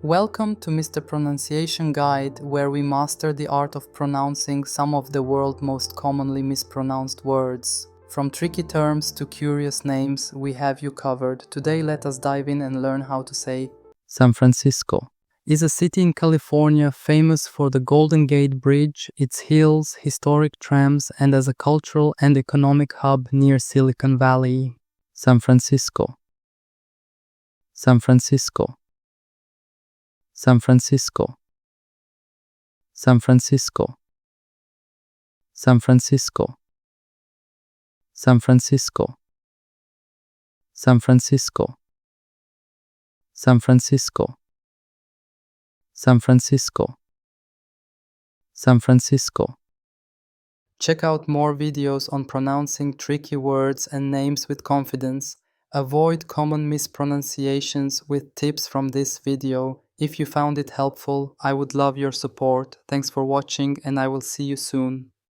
Welcome to Mr. Pronunciation Guide, where we master the art of pronouncing some of the world's most commonly mispronounced words. From tricky terms to curious names, we have you covered. Today let us dive in and learn how to say San Francisco is a city in California famous for the Golden Gate Bridge, its hills, historic trams, and as a cultural and economic hub near Silicon Valley. San Francisco. San Francisco. San Francisco. San Francisco. San Francisco. San Francisco. San Francisco. San Francisco. San Francisco. San Francisco. Check out more videos on pronouncing tricky words and names with confidence. Avoid common mispronunciations with tips from this video. If you found it helpful, I would love your support. Thanks for watching and I will see you soon.